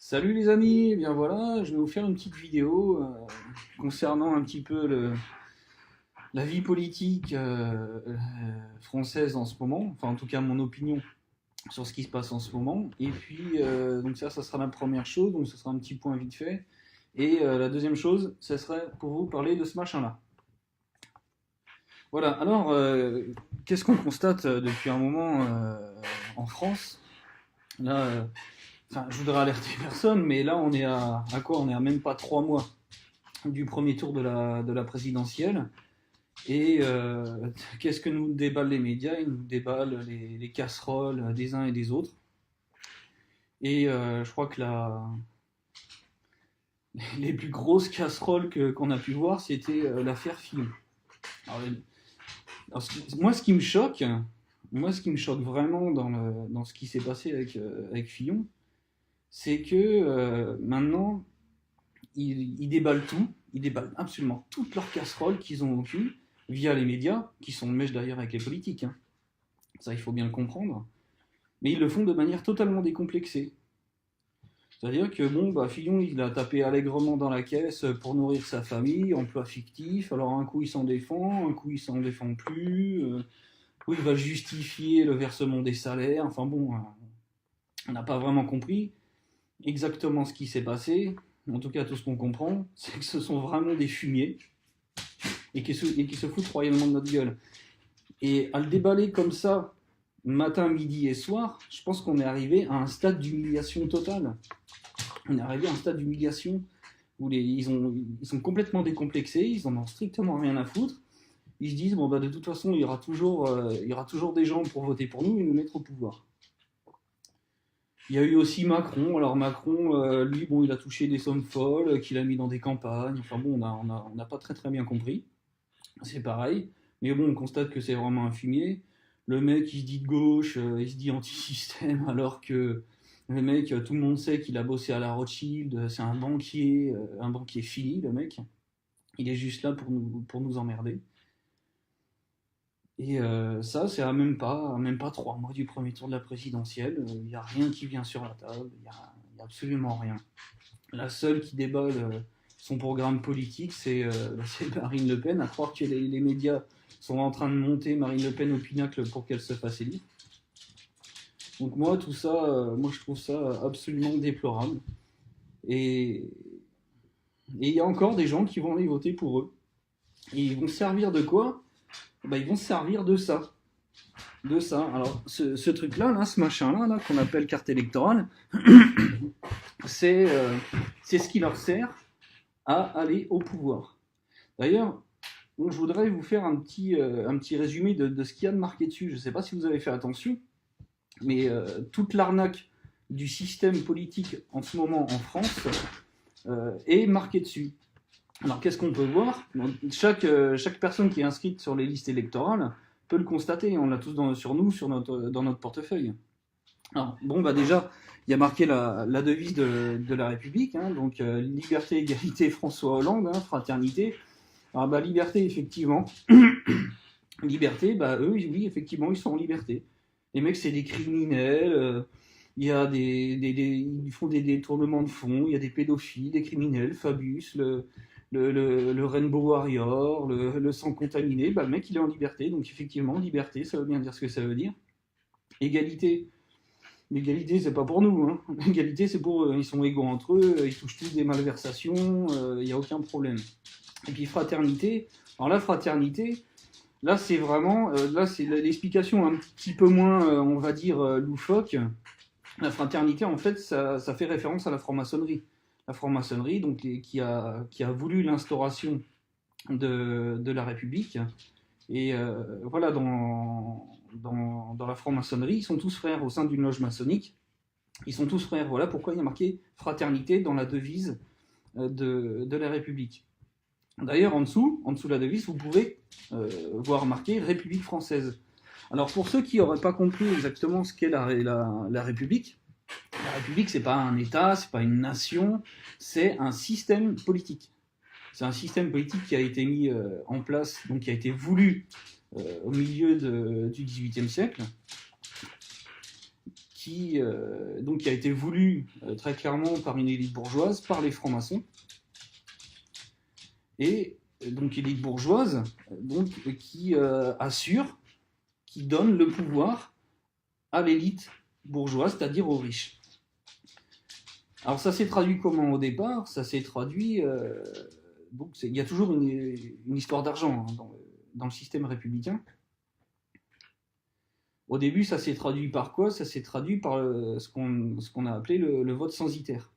Salut les amis, eh bien voilà, je vais vous faire une petite vidéo concernant un petit peu la vie politique française en ce moment, enfin en tout cas mon opinion sur ce qui se passe en ce moment. Et puis donc ça sera la première chose, donc ce sera un petit point vite fait. Et la deuxième chose, ce serait pour vous parler de ce machin-là. Voilà, alors qu'est-ce qu'on constate depuis un moment en France? Là, enfin, je voudrais alerter personne, mais là on est à quoi? On est à même pas 3 mois du premier tour de la présidentielle. Et qu'est-ce que nous déballent les médias? Ils nous déballent les casseroles des uns et des autres. Et je crois que les plus grosses casseroles qu'on a pu voir, c'était l'affaire Fillon. Alors, moi, ce qui me choque vraiment dans ce qui s'est passé avec Fillon, c'est que maintenant, ils déballent tout, ils déballent absolument toutes leurs casseroles qu'ils ont au cul via les médias, qui sont de mèche d'ailleurs avec les politiques. Hein. Ça, il faut bien le comprendre. Mais ils le font de manière totalement décomplexée. C'est-à-dire que bon, bah, Fillon, il a tapé allègrement dans la caisse pour nourrir sa famille, emploi fictif. Alors un coup il s'en défend, un coup il s'en défend plus. Coup il va justifier le versement des salaires. Enfin bon, on n'a pas vraiment compris exactement ce qui s'est passé. En tout cas, tout ce qu'on comprend, c'est que ce sont vraiment des fumiers et qui se foutent royalement de notre gueule. Et à le déballer comme ça, matin, midi et soir, je pense qu'on est arrivé à un stade d'humiliation totale. On est arrivé à un stade d'humiliation où ils sont complètement décomplexés, ils en ont strictement rien à foutre. Ils se disent, bon, bah, de toute façon, il y aura toujours des gens pour voter pour nous et nous mettre au pouvoir. Il y a eu aussi Macron. Alors Macron, lui, bon, il a touché des sommes folles, qu'il a mis dans des campagnes. Enfin bon, on n'a pas très très bien compris. C'est pareil. Mais bon, on constate que c'est vraiment un fumier. Le mec, il se dit de gauche, il se dit anti-système, alors que le mec, tout le monde sait qu'il a bossé à la Rothschild, c'est un banquier fini, le mec. Il est juste là pour nous emmerder. Et ça, c'est à même pas 3 mois du premier tour de la présidentielle. Il n'y a rien qui vient sur la table, il y a absolument rien. La seule qui déballe son programme politique, c'est Marine Le Pen, à croire que les médias sont en train de monter Marine Le Pen au pinacle pour qu'elle se fasse élire. Donc moi, tout ça, moi je trouve ça absolument déplorable. Et il y a encore des gens qui vont aller voter pour eux. Et ils vont se servir de quoi? Ben, ils vont se servir de ça. De ça. Alors, ce truc-là, là, ce machin-là, là, qu'on appelle carte électorale, c'est ce qui leur sert à aller au pouvoir. D'ailleurs, donc, je voudrais vous faire un petit résumé de ce qu'il y a de marqué dessus. Je ne sais pas si vous avez fait attention, mais toute l'arnaque du système politique en ce moment en France est marquée dessus. Alors qu'est-ce qu'on peut voir? Chaque personne qui est inscrite sur les listes électorales peut le constater, on l'a tous dans notre portefeuille. Alors, bon, bah déjà, il y a marqué la devise de la République, hein, donc liberté, égalité, François Hollande, hein, fraternité. Alors, bah, liberté, effectivement. Liberté, bah, eux, oui, effectivement, ils sont en liberté. Les mecs, c'est des criminels, il y a ils font des détournements de fonds, il y a des pédophiles, des criminels, Fabius, le Rainbow Warrior, le sang contaminé, bah, le mec, il est en liberté. Donc, effectivement, liberté, ça veut bien dire ce que ça veut dire. Égalité. L'égalité, c'est pas pour nous. Hein. L'égalité, c'est pour eux. Ils sont égaux entre eux, ils touchent tous des malversations, il n'y a aucun problème. Et puis fraternité. Alors la fraternité, là c'est vraiment, là c'est l'explication un petit peu moins, on va dire, loufoque. La fraternité, en fait, ça fait référence à la franc-maçonnerie. La franc-maçonnerie, donc, qui a voulu l'instauration de la République. Et voilà, dans la franc-maçonnerie, ils sont tous frères au sein d'une loge maçonnique. Ils sont tous frères. Voilà pourquoi il y a marqué fraternité dans la devise de la République. D'ailleurs, en dessous de la devise, vous pouvez voir marqué République française. Alors, pour ceux qui n'auraient pas compris exactement ce qu'est la République, la République, c'est pas un État, c'est pas une nation, c'est un système politique. C'est un système politique qui a été mis en place, donc qui a été voulu au milieu du XVIIIe siècle, donc, qui a été voulu très clairement par une élite bourgeoise, par les francs-maçons. Et donc élite bourgeoise donc, qui assure, qui donne le pouvoir à l'élite bourgeoise, c'est-à-dire aux riches. Alors ça s'est traduit comment au départ? Ça s'est traduit... donc il y a toujours une histoire d'argent hein, dans le système républicain. Au début, ça s'est traduit par quoi? Ça s'est traduit par ce qu'on a appelé le vote censitaire.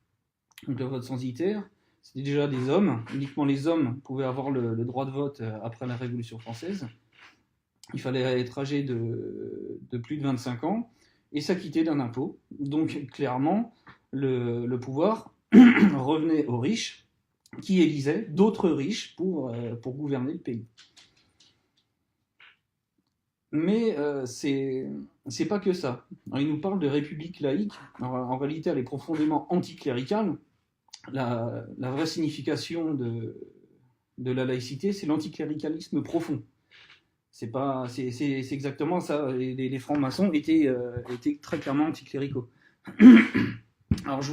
Donc le vote censitaire, c'était déjà des hommes. Uniquement les hommes pouvaient avoir le droit de vote après la Révolution française. Il fallait être âgé de plus de 25 ans et s'acquitter d'un impôt. Donc clairement, le pouvoir revenait aux riches qui élisaient d'autres riches pour gouverner le pays. Mais c'est pas que ça. Alors, il nous parle de république laïque. Alors, en réalité, elle est profondément anticléricale. La vraie signification de la laïcité, c'est l'anticléricalisme profond. C'est exactement ça. Les francs-maçons étaient très clairement anticléricaux. Alors, je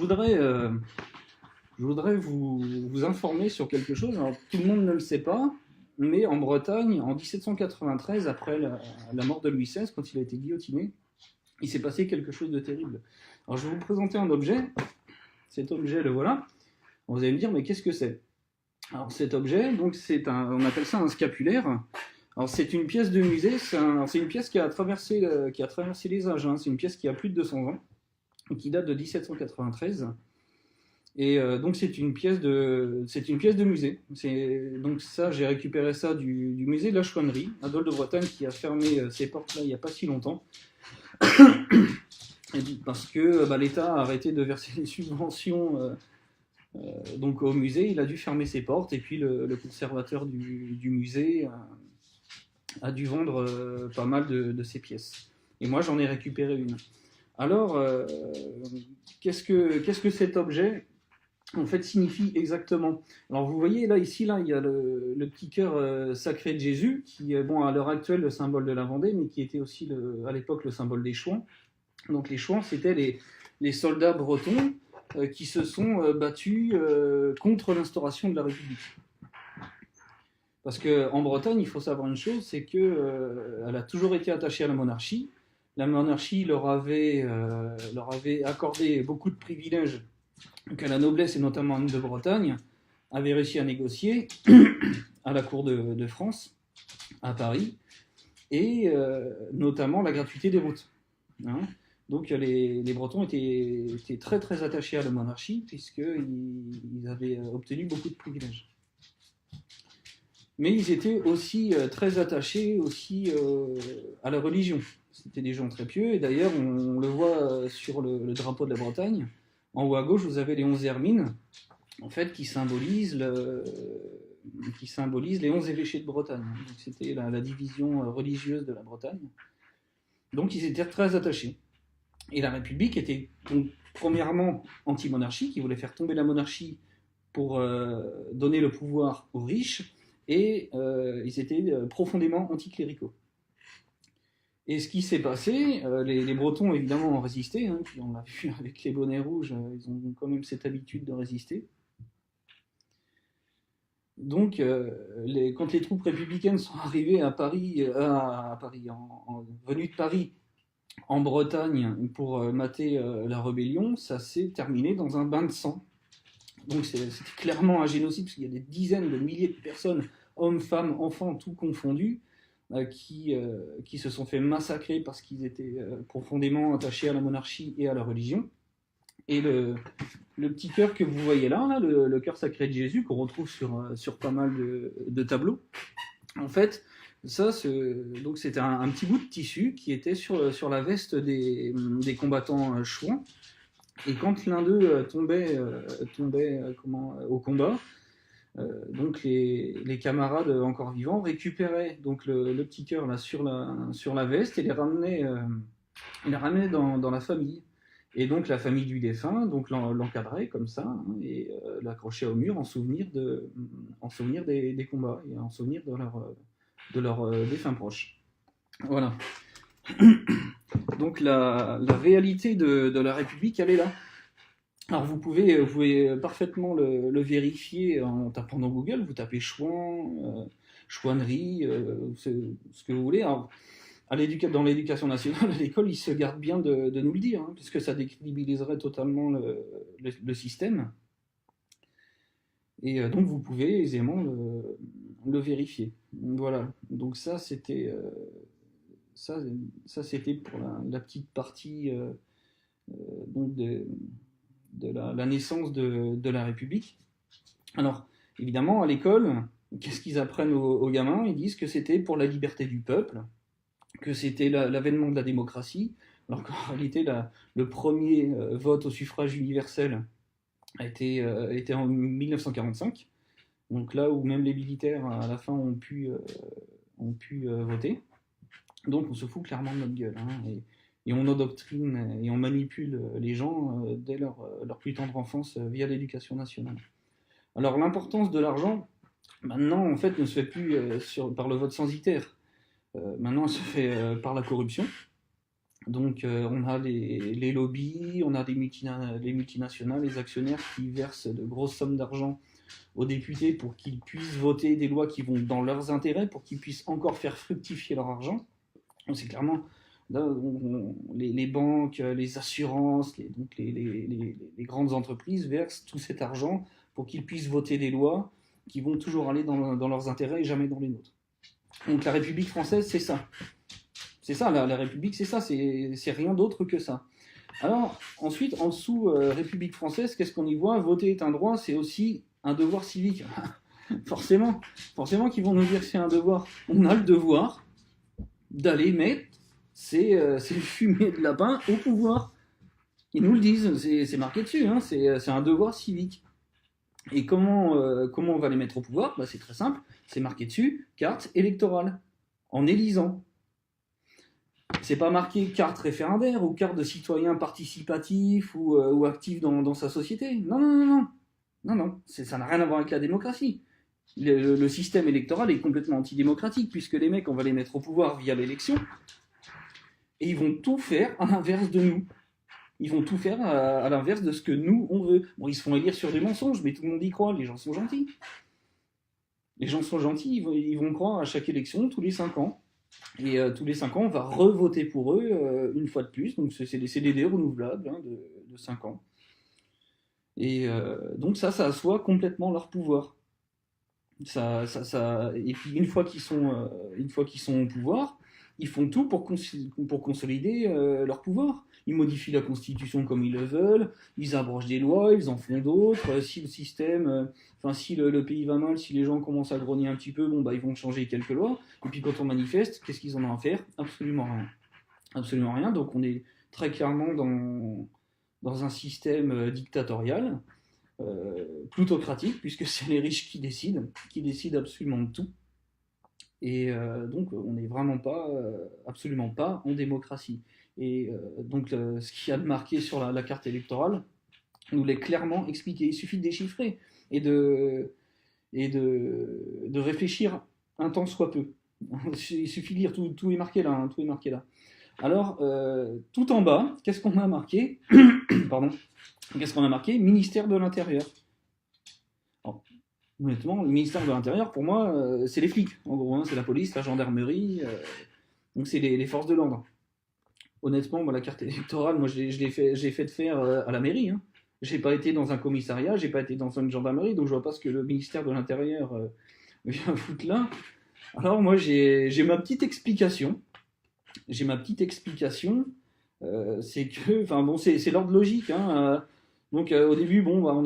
voudrais vous informer sur quelque chose. Alors, tout le monde ne le sait pas. Mais en Bretagne, en 1793, après la mort de Louis XVI, quand il a été guillotiné, il s'est passé quelque chose de terrible. Alors je vais vous présenter un objet. Cet objet, le voilà. Vous allez me dire, mais qu'est-ce que c'est? Alors cet objet, donc on appelle ça un scapulaire. Alors c'est une pièce de musée. C'est une pièce qui a traversé les âges. Hein. C'est une pièce qui a plus de 200 ans, qui date de 1793. Et donc c'est une pièce de musée. Donc ça, j'ai récupéré ça du musée de la Chouannerie, à Dole de Bretagne, qui a fermé ses portes là il n'y a pas si longtemps, parce que l'État a arrêté de verser des subventions donc au musée. Il a dû fermer ses portes, et puis le conservateur du musée a dû vendre pas mal de ses pièces. Et moi, j'en ai récupéré une. Alors, qu'est-ce que cet objet en fait signifie exactement? Alors vous voyez là, ici, là, il y a le petit cœur sacré de Jésus, qui est à l'heure actuelle le symbole de la Vendée, mais qui était aussi à l'époque le symbole des Chouans. Donc les Chouans, c'était les soldats bretons qui se sont battus contre l'instauration de la République. Parce qu'en Bretagne, il faut savoir une chose, c'est qu'elle a toujours été attachée à la monarchie. La monarchie leur avait accordé beaucoup de privilèges que la noblesse, et notamment Anne de Bretagne, avait réussi à négocier à la cour de France, à Paris, et notamment la gratuité des routes. Hein. Donc les Bretons étaient très très attachés à la monarchie, puisqu'ils avaient obtenu beaucoup de privilèges. Mais ils étaient aussi très attachés aussi, à la religion. C'était des gens très pieux, et d'ailleurs on le voit sur le drapeau de la Bretagne. En haut à gauche, vous avez les 11 hermines, en fait, qui symbolisent les 11 évêchés de Bretagne. Donc, c'était la division religieuse de la Bretagne. Donc ils étaient très attachés. Et la République était donc premièrement anti-monarchie, qui voulait faire tomber la monarchie pour donner le pouvoir aux riches, et ils étaient profondément anticléricaux. Et ce qui s'est passé, les Bretons évidemment ont résisté, hein, puis on l'a vu avec les bonnets rouges, ils ont quand même cette habitude de résister. Donc, quand les troupes républicaines sont arrivées à Paris, venues de Paris en Bretagne pour mater la rébellion, ça s'est terminé dans un bain de sang. Donc c'était clairement un génocide, parce qu'il y a des dizaines de milliers de personnes, hommes, femmes, enfants, tout confondus, qui se sont fait massacrer parce qu'ils étaient profondément attachés à la monarchie et à la religion. Et le petit cœur que vous voyez là, le cœur sacré de Jésus, qu'on retrouve sur pas mal de tableaux, en fait, ça, donc c'était un petit bout de tissu qui était sur la veste des combattants chouans. Et quand l'un d'eux tombait au combat, donc les camarades encore vivants récupéraient donc le petit cœur là sur la veste et les ramenaient dans la famille. Et donc la famille du défunt donc l'encadrait comme ça, hein, et l'accrochait au mur en souvenir des combats et en souvenir de leurs défunts proches. Voilà. Donc la réalité de la République, elle est là. Alors vous pouvez parfaitement le vérifier en tapant dans Google, vous tapez chouan, chouannerie, ce que vous voulez. Alors, dans l'éducation nationale, à l'école, ils se gardent bien de nous le dire, hein, parce que ça décrédibiliserait totalement le système. Et donc vous pouvez aisément le vérifier. Voilà, donc ça, c'était pour la petite partie donc de la naissance de la République. Alors, évidemment, à l'école, qu'est-ce qu'ils apprennent aux gamins? Ils disent que c'était pour la liberté du peuple, que c'était l'avènement de la démocratie, alors qu'en réalité, le premier vote au suffrage universel était en 1945, donc là où même les militaires, à la fin, ont pu voter. Donc on se fout clairement de notre gueule, hein, et on endoctrine et on manipule les gens dès leur plus tendre enfance via l'éducation nationale. Alors l'importance de l'argent, maintenant en fait ne se fait plus par le vote censitaire. Maintenant elle se fait par la corruption. Donc on a les lobbies, on a les multinationales, les actionnaires qui versent de grosses sommes d'argent aux députés pour qu'ils puissent voter des lois qui vont dans leurs intérêts, pour qu'ils puissent encore faire fructifier leur argent. Donc c'est clairement là, les banques, les assurances, les grandes entreprises versent tout cet argent pour qu'ils puissent voter des lois qui vont toujours aller dans leurs intérêts et jamais dans les nôtres. Donc la République française, c'est ça. C'est ça, la République, c'est ça, c'est rien d'autre que ça. Alors, ensuite, en dessous, République française, qu'est-ce qu'on y voit? Voter est un droit, c'est aussi un devoir civique. Forcément qu'ils vont nous dire que c'est un devoir. On a le devoir d'aller mettre ces fumées de lapin au pouvoir. Ils nous le disent, c'est marqué dessus, hein, c'est un devoir civique. Et comment on va les mettre au pouvoir? Bah, c'est très simple, c'est marqué dessus, carte électorale, en élisant. C'est pas marqué carte référendaire ou carte de citoyen participatif ou actif dans sa société. Non, ça n'a rien à voir avec la démocratie. Le système électoral est complètement antidémocratique, puisque les mecs, on va les mettre au pouvoir via l'élection, et ils vont tout faire à l'inverse de nous. Ils vont tout faire à l'inverse de ce que nous, on veut. Bon, ils se font élire sur des mensonges, mais tout le monde y croit, les gens sont gentils. Les gens sont gentils, ils vont croire à chaque élection, tous les 5 ans. Et tous les 5 ans, on va revoter pour eux une fois de plus. Donc c'est des CDD renouvelables hein, de 5 ans. Et donc ça assoit complètement leur pouvoir. Et puis une fois qu'ils sont au pouvoir, ils font tout pour consolider leur pouvoir. Ils modifient la Constitution comme ils le veulent, ils abrogent des lois, ils en font d'autres. Si le système, si le pays va mal, si les gens commencent à grogner un petit peu, bon, bah, ils vont changer quelques lois. Et puis quand on manifeste, qu'est-ce qu'ils en ont à faire? Absolument rien. Absolument rien. Donc on est très clairement dans un système dictatorial, plutocratique, puisque c'est les riches qui décident absolument de tout. Et donc on n'est vraiment pas, absolument pas en démocratie. Et donc ce qu'il y a de marqué sur la carte électorale nous l'est clairement expliqué. Il suffit de déchiffrer et de réfléchir un temps soit peu. Il suffit de lire, tout est marqué là. Hein, tout est marqué là. Alors, tout en bas, qu'est-ce qu'on a marqué? Pardon. Qu'est-ce qu'on a marqué? Ministère de l'Intérieur. Alors, honnêtement, le ministère de l'Intérieur, pour moi, c'est les flics. En gros, hein, c'est la police, la gendarmerie. Donc, c'est les forces de l'ordre. Honnêtement, moi, la carte électorale, moi, j'ai fait de faire à la mairie. Hein. J'ai pas été dans un commissariat, j'ai pas été dans une gendarmerie, donc je vois pas ce que le ministère de l'Intérieur vient foutre là. Alors, moi, j'ai ma petite explication. C'est que, enfin bon, c'est l'ordre logique. Hein. Donc au début, bon, bah, on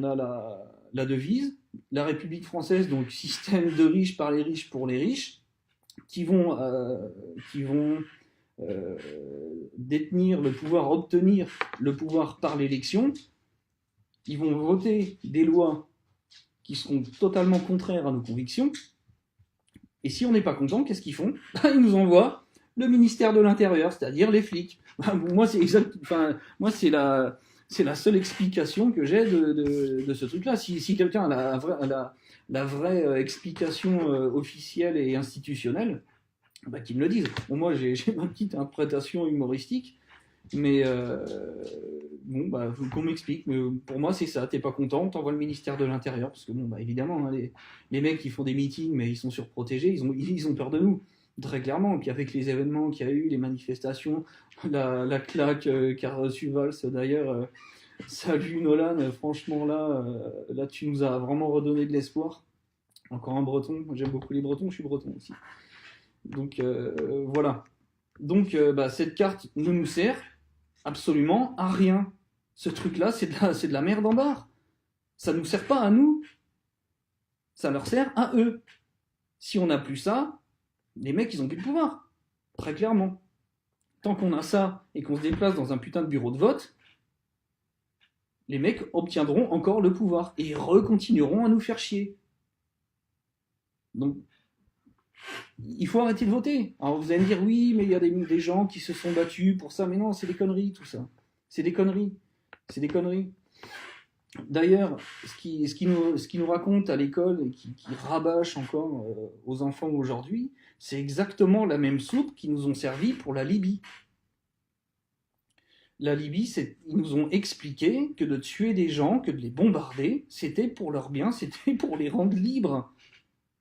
a la devise, la République française, donc système de riches par les riches pour les riches, qui vont détenir le pouvoir, obtenir le pouvoir par l'élection. Ils vont voter des lois qui seront totalement contraires à nos convictions. Et si on n'est pas content, qu'est-ce qu'ils font? Ils nous envoient le ministère de l'Intérieur, c'est-à-dire les flics. Moi, c'est la seule explication que j'ai de ce truc-là. Si quelqu'un a la vraie explication officielle et institutionnelle, bah, qu'ils me le disent. Bon, moi, j'ai ma petite interprétation humoristique, mais bon, bah, faut qu'on m'explique. Mais pour moi, c'est ça. T'es pas content, t'envoies le ministère de l'Intérieur, parce que bon, bah, évidemment, hein, les mecs qui font des meetings, mais ils sont surprotégés, ils ont peur de nous, très clairement. Et puis avec les événements qu'il y a eu, les manifestations, la claque qu'a reçu Valls, d'ailleurs, salut Nolan, franchement là, tu nous as vraiment redonné de l'espoir. Encore un Breton, j'aime beaucoup les Bretons, je suis Breton aussi. Donc voilà. Donc bah, cette carte ne nous sert absolument à rien. Ce truc-là, c'est de la merde en barre. Ça ne nous sert pas à nous, ça leur sert à eux. Si on n'a plus ça, les mecs, ils ont plus de pouvoir. Très clairement. Tant qu'on a ça et qu'on se déplace dans un putain de bureau de vote, les mecs obtiendront encore le pouvoir et recontinueront à nous faire chier. Donc, il faut arrêter de voter. Alors vous allez me dire, oui, mais il y a des gens qui se sont battus pour ça. Mais non, c'est des conneries, tout ça. C'est des conneries. C'est des conneries. D'ailleurs, ce qui nous raconte à l'école et qui rabâche encore aux enfants aujourd'hui, c'est exactement la même soupe qu'ils nous ont servi pour la Libye. La Libye, ils nous ont expliqué que de tuer des gens, que de les bombarder, c'était pour leur bien, c'était pour les rendre libres.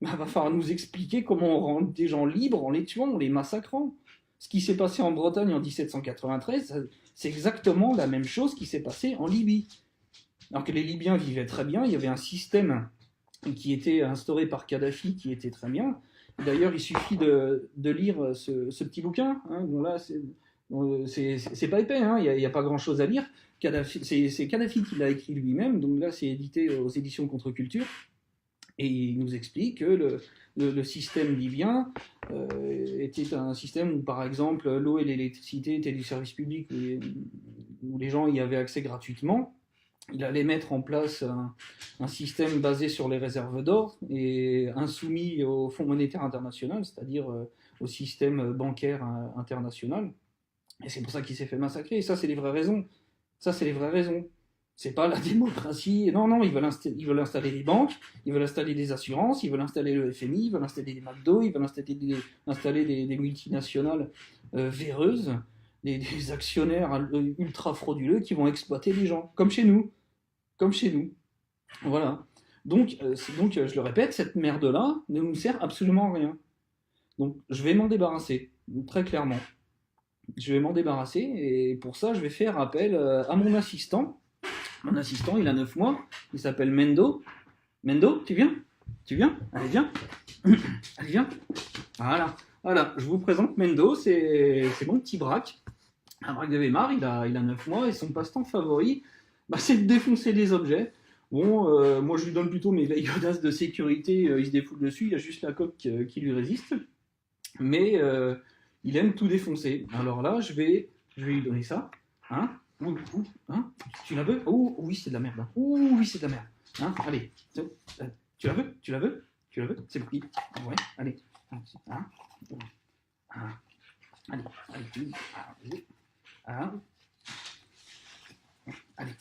Il va falloir nous expliquer comment on rend des gens libres en les tuant, en les massacrant. Ce qui s'est passé en Bretagne en 1793, c'est exactement la même chose qui s'est passé en Libye. Alors que les Libyens vivaient très bien, il y avait un système qui était instauré par Kadhafi qui était très bien. D'ailleurs, il suffit de lire ce petit bouquin. Hein, bon là, c'est pas épais, hein, il n'y a pas grand-chose à lire. C'est Kadhafi qui l'a écrit lui-même, donc là, c'est édité aux éditions Contre-Culture. Et il nous explique que le système libyen était un système où, par exemple, l'eau et l'électricité étaient du service public où les gens y avaient accès gratuitement. Il allait mettre en place un système basé sur les réserves d'or et insoumis au Fonds monétaire international, c'est-à-dire au système bancaire international. Et c'est pour ça qu'il s'est fait massacrer. Et ça, c'est les vraies raisons. Ça, c'est les vraies raisons. C'est pas la démocratie. Non, non, ils veulent installer des banques, ils veulent installer des assurances, ils veulent installer le FMI, ils veulent installer des McDo, ils veulent installer des multinationales véreuses, des actionnaires ultra frauduleux qui vont exploiter les gens, comme chez nous. Comme chez nous. Voilà. Donc, je le répète, cette merde-là ne nous sert absolument à rien. Donc, je vais m'en débarrasser, très clairement. Je vais m'en débarrasser, et pour ça, je vais faire appel à mon assistant. Mon assistant, il a 9 mois, il s'appelle Mendo. Mendo, tu viens? Tu viens? Allez, viens. Allez, viens. Voilà. Voilà, je vous présente Mendo, c'est mon petit braque. Un braque de Weimar, il a 9 mois, et son passe-temps favori, bah, c'est de défoncer des objets. Bon, moi je lui donne plutôt mes vieilles godasses de sécurité, il se défoule dessus, il y a juste la coque qui lui résiste. Mais il aime tout défoncer. Alors là, je vais lui donner ça. Hein? Hein? Tu la veux? Oh oui, c'est de la merde. Hein. Oh oui, c'est de la merde. Hein? Allez, tu la veux? Tu la veux? Tu la veux? C'est pour qui? Ouais, allez. Hein? Ah. Allez, allez. Ah. Allez,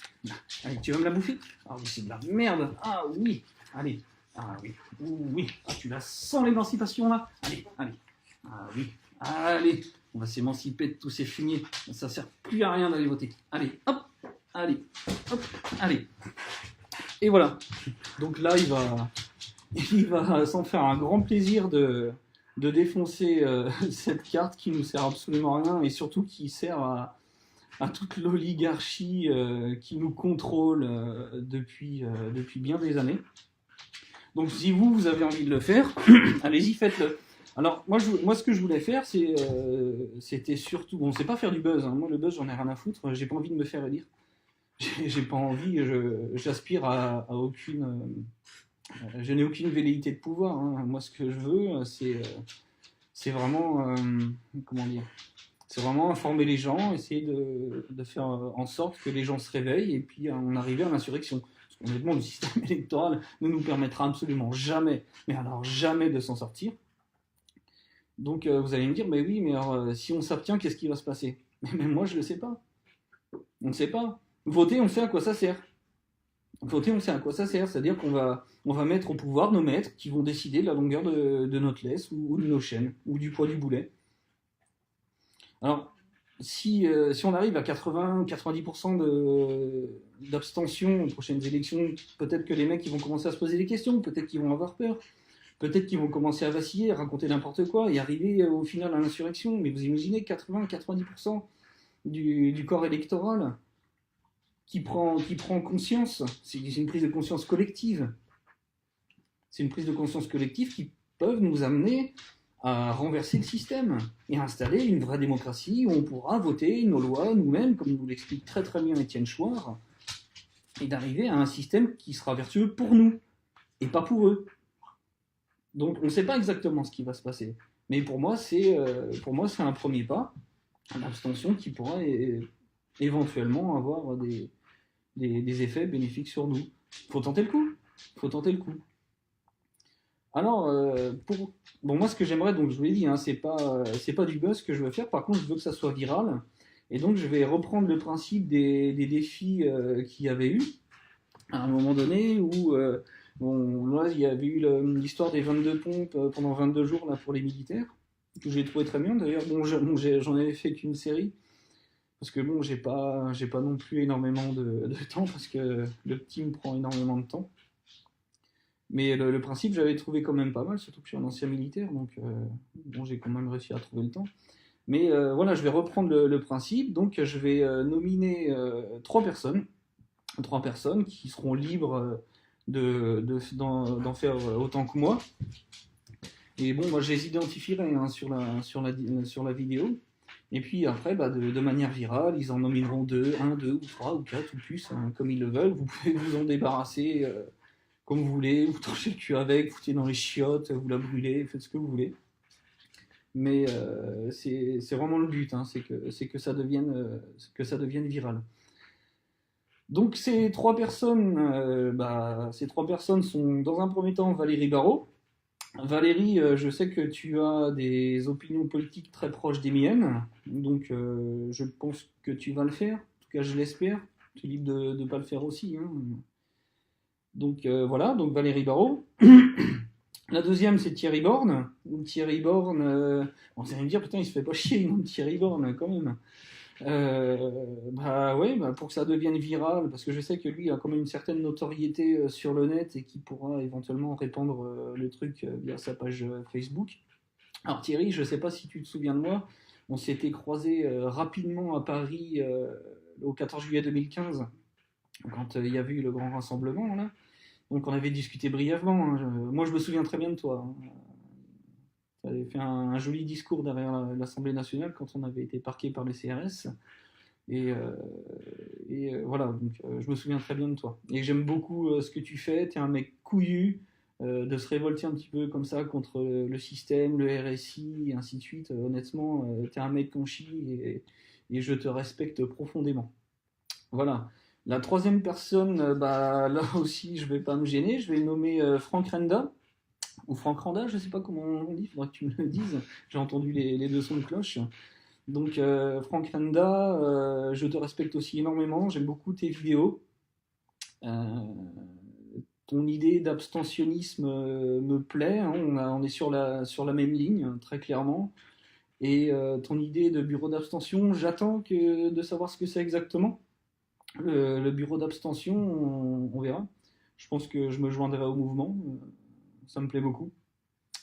allez, tu veux me la bouffer? Ah oui, c'est de la merde. Ah oui, allez. Ah oui, oui. Ah, tu la sens l'émancipation là? Allez, allez. Ah oui, allez. On va s'émanciper de tous ces fumiers. Ça sert plus à rien d'aller voter. Allez, hop, allez, hop, allez. Et voilà. Donc là, il va s'en faire un grand plaisir de défoncer cette carte qui nous sert absolument à rien et surtout qui sert à toute l'oligarchie qui nous contrôle depuis bien des années. Donc si vous avez envie de le faire, allez-y, faites-le. Alors moi ce que je voulais faire, c'était surtout, bon, c'est pas faire du buzz, hein. Moi le buzz j'en ai rien à foutre, j'ai pas envie de me faire élire. J'ai pas envie, j'aspire à aucune... je n'ai aucune velléité de pouvoir, hein. Moi ce que je veux, c'est vraiment... comment dire ? C'est vraiment informer les gens, essayer de faire en sorte que les gens se réveillent et puis en arriver à l'insurrection. Parce qu'honnêtement, le système électoral ne nous permettra absolument jamais, mais alors jamais de s'en sortir. Donc vous allez me dire, mais oui, mais alors si on s'abstient, qu'est-ce qui va se passer? Mais même moi, je ne le sais pas. On ne sait pas. Voter, on sait à quoi ça sert. Voter, on sait à quoi ça sert. C'est-à-dire on va mettre au pouvoir nos maîtres qui vont décider de la longueur de notre laisse ou de nos chaînes, ou du poids du boulet. Alors, si on arrive à 80-90% d'abstention aux prochaines élections, peut-être que les mecs ils vont commencer à se poser des questions, peut-être qu'ils vont avoir peur, peut-être qu'ils vont commencer à vaciller, à raconter n'importe quoi et arriver au final à l'insurrection. Mais vous imaginez 80-90% du corps électoral qui prend conscience, c'est une prise de conscience collective. C'est une prise de conscience collective qui peuvent nous amener à renverser le système et à installer une vraie démocratie où on pourra voter nos lois nous-mêmes, comme nous l'explique très très bien Étienne Chouard, et d'arriver à un système qui sera vertueux pour nous et pas pour eux. Donc on ne sait pas exactement ce qui va se passer, mais pour moi c'est un premier pas, une abstention qui pourra éventuellement avoir des effets bénéfiques sur nous. Faut tenter le coup. Faut tenter le coup. Alors, bon, moi, ce que j'aimerais, donc je vous l'ai dit, hein, c'est pas du buzz que je veux faire. Par contre, je veux que ça soit viral. Et donc, je vais reprendre le principe des défis qu'il y avait eu à un moment donné où, bon, là, il y avait eu l'histoire des 22 pompes pendant 22 jours là, pour les militaires, que j'ai trouvé très bien. D'ailleurs, bon, j'en avais fait qu'une série. Parce que bon, j'ai pas non plus énormément de temps, parce que le petit me prend énormément de temps. Mais le principe, j'avais trouvé quand même pas mal, surtout que je suis un ancien militaire, donc bon, j'ai quand même réussi à trouver le temps. Mais voilà, je vais reprendre le principe, donc je vais nominer trois personnes qui seront libres d'en faire autant que moi. Et bon, moi je les identifierai hein, sur la vidéo. Et puis après, bah, de manière virale, ils en nomineront un, deux, ou trois, ou quatre, ou plus, hein, comme ils le veulent. Vous pouvez vous en débarrasser comme vous voulez, vous tranchez le cul avec, vous foutez dans les chiottes, vous la brûlez, faites ce que vous voulez. Mais c'est vraiment le but, hein, c'est que ça devienne viral. Donc ces trois personnes sont dans un premier temps Valérie Barraud. Valérie, je sais que tu as des opinions politiques très proches des miennes, donc je pense que tu vas le faire, en tout cas je l'espère, tu es libre de ne pas le faire aussi. Hein. Donc voilà, donc Valérie Barraud. La deuxième, c'est Thierry Borne. Thierry Borne, on s'est me dire, putain, il se fait pas chier, non, Thierry Borne, quand même. Bah ouais, bah pour que ça devienne viral, parce que je sais que lui a quand même une certaine notoriété sur le net et qui pourra éventuellement répandre le truc via sa page Facebook. Alors Thierry, je sais pas si tu te souviens de moi, on s'était croisés rapidement à Paris au 14 juillet 2015, quand il y avait eu le grand rassemblement là. Donc on avait discuté brièvement. Hein. Moi je me souviens très bien de toi. Hein. Tu avais fait un joli discours derrière l'Assemblée nationale quand on avait été parqué par les CRS. Et voilà, donc je me souviens très bien de toi. Et j'aime beaucoup ce que tu fais. Tu es un mec couillu, de se révolter un petit peu comme ça contre le système, le RSI, et ainsi de suite. Honnêtement, tu es un mec qu'on chie et je te respecte profondément. Voilà. La troisième personne, bah, là aussi, je vais pas me gêner. Je vais nommer Franck Renda, ou Franck Randa, je sais pas comment on dit, il faudra que tu me le dises. J'ai entendu les deux sons de cloche. Donc, Franck Renda, je te respecte aussi énormément. J'aime beaucoup tes vidéos. Ton idée d'abstentionnisme me plaît. Hein. On est sur la même ligne, très clairement. Et ton idée de bureau d'abstention, j'attends de savoir ce que c'est exactement. Le bureau d'abstention, on verra. Je pense que je me joindrai au mouvement. Ça me plaît beaucoup.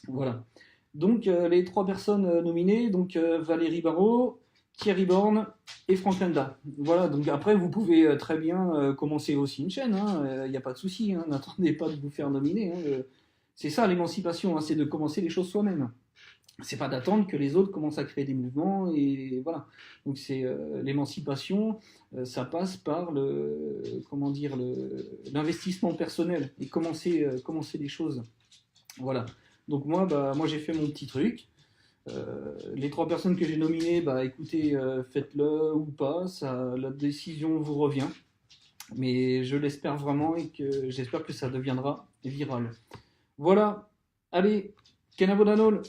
Voilà. Donc, les trois personnes nominées, donc Valérie Barraud, Thierry Borne et Franck Lenda. Voilà, donc après, vous pouvez très bien commencer aussi une chaîne, il n'y a pas de souci, hein, n'attendez pas de vous faire nominer. Hein, c'est ça l'émancipation, hein, c'est de commencer les choses soi-même. C'est pas d'attendre que les autres commencent à créer des mouvements, et voilà. Donc c'est l'émancipation, ça passe par l'investissement personnel et commencer les choses. Voilà. Donc moi j'ai fait mon petit truc. Les trois personnes que j'ai nominées, bah écoutez, faites-le ou pas, la décision vous revient. Mais je l'espère vraiment et que j'espère que ça deviendra viral. Voilà. Allez, Kenavo Danol.